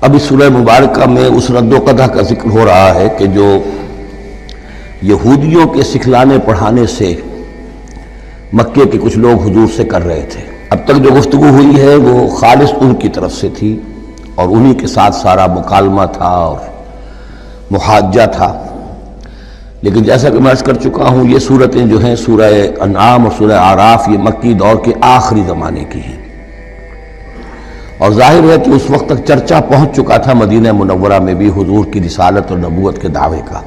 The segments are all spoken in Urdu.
اب اس سورہ مبارکہ میں اس رد و قدح کا ذکر ہو رہا ہے کہ جو یہودیوں کے سکھلانے پڑھانے سے مکے کے کچھ لوگ حضور سے کر رہے تھے۔ اب تک جو گفتگو ہوئی ہے وہ خالص ان کی طرف سے تھی اور انہی کے ساتھ سارا مکالمہ تھا اور محاجہ تھا، لیکن جیسا کہ میں عرض کر چکا ہوں یہ صورتیں جو ہیں سورہ انعام اور سورہ اعراف یہ مکی دور کے آخری زمانے کی ہیں، اور ظاہر ہے کہ اس وقت تک چرچا پہنچ چکا تھا مدینہ منورہ میں بھی حضور کی رسالت اور نبوت کے دعوے کا،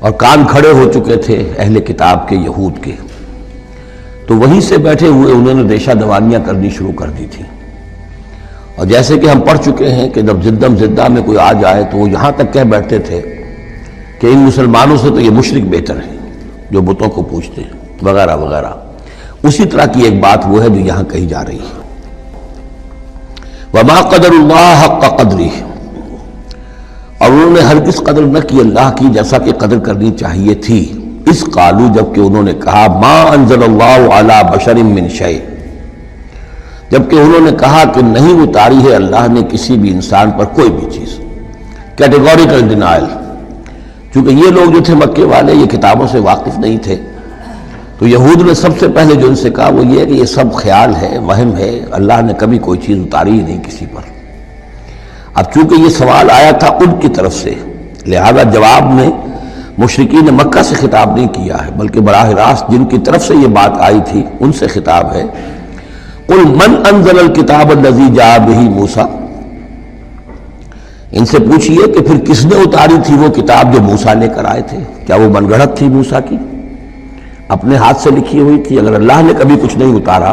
اور کان کھڑے ہو چکے تھے اہل کتاب کے یہود کے، تو وہیں سے بیٹھے ہوئے انہوں نے ریشہ دوانیاں کرنی شروع کر دی تھی۔ اور جیسے کہ ہم پڑھ چکے ہیں کہ جب زدم زدہ میں کوئی آ جائے تو وہ یہاں تک کہہ بیٹھتے تھے کہ ان مسلمانوں سے تو یہ مشرک بہتر ہیں جو بتوں کو پوجتے ہیں وغیرہ وغیرہ۔ اسی طرح کی ایک بات وہ ہے جو یہاں کہی جا رہی ہے، وما قدر اللہ حق قدری، اور انہوں نے ہرگز قدر نہ کی اللہ کی جیسا کہ قدر کرنی چاہیے تھی۔ اس قالو، جبکہ انہوں نے کہا ما انزل اللہ علی بشر من شیء، جبکہ انہوں نے کہا کہ نہیں اتاری ہے اللہ نے کسی بھی انسان پر کوئی بھی چیز، کیٹیگوریکل ڈینائل۔ چونکہ یہ لوگ جو تھے مکے والے یہ کتابوں سے واقف نہیں تھے، تو یہود نے سب سے پہلے جو ان سے کہا وہ یہ ہے کہ یہ سب خیال ہے، وہم ہے، اللہ نے کبھی کوئی چیز اتاری ہی نہیں کسی پر۔ اب چونکہ یہ سوال آیا تھا ان کی طرف سے، لہذا جواب میں مشرکین مکہ سے خطاب نہیں کیا ہے، بلکہ براہ راست جن کی طرف سے یہ بات آئی تھی ان سے خطاب ہے۔ قل من انزل الکتاب الذی جاء بہ موسیٰ، ان سے پوچھئے کہ پھر کس نے اتاری تھی وہ کتاب جو موسیٰ لے کر آئے تھے؟ کیا وہ من گڑھت تھی موسیٰ کی؟ اپنے ہاتھ سے لکھی ہوئی تھی؟ اگر اللہ نے کبھی کچھ نہیں اتارا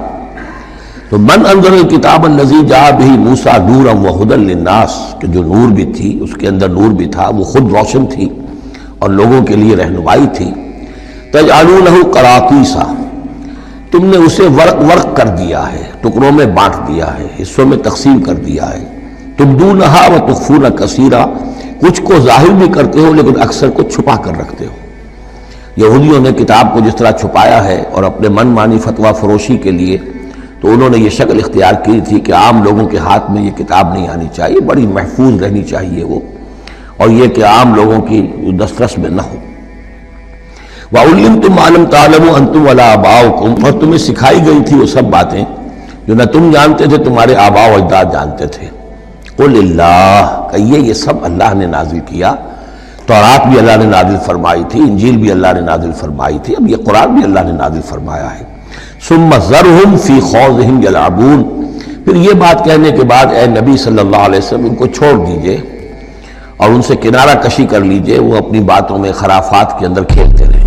تو من انزل الکتاب الذی جاء بہ موسیٰ نورا وہدی للناس، کہ جو نور بھی تھی اس کے اندر نور بھی تھا، وہ خود روشن تھی اور لوگوں کے لیے رہنمائی تھی۔ تجعلونہ قراطیسا، تم نے اسے ورق ورق کر دیا ہے، ٹکڑوں میں بانٹ دیا ہے، حصوں میں تقسیم کر دیا ہے۔ تبدونہا وتخفون کثیرا، کچھ کو ظاہر بھی کرتے ہو لیکن اکثر کو چھپا کر رکھتے ہو۔ یہودیوں نے کتاب کو جس طرح چھپایا ہے اور اپنے من مانی فتویٰ فروشی کے لیے تو انہوں نے یہ شکل اختیار کی تھی کہ عام لوگوں کے ہاتھ میں یہ کتاب نہیں آنی چاہیے، بڑی محفوظ رہنی چاہیے وہ، اور یہ کہ عام لوگوں کی دسترس میں نہ ہو۔ وَعُلِّمْتُمْ مَا لَمْ تَعْلَمُوا أَنْتُمْ وَلَا آبَاؤُكُمْ، اور تمہیں سکھائی گئی تھی وہ سب باتیں جو نہ تم جانتے تھے تمہارے آباء و اجداد جانتے تھے۔ قُلِ اللَّهُ، کہیے یہ سب اللہ نے نازل کیا، تورات بھی اللہ نے نازل فرمائی تھی، انجیل بھی اللہ نے نازل فرمائی تھی، اب یہ قرآن بھی اللہ نے نازل فرمایا ہے۔ ثُمَّ ذَرْهُمْ فِي خَوْضِهِمْ يَلْعَبُونَ، پھر یہ بات کہنے کے بعد اے نبی صلی اللہ علیہ وسلم ان کو چھوڑ دیجئے اور ان سے کنارہ کشی کر لیجئے، وہ اپنی باتوں میں خرافات کے اندر کھیلتے رہے۔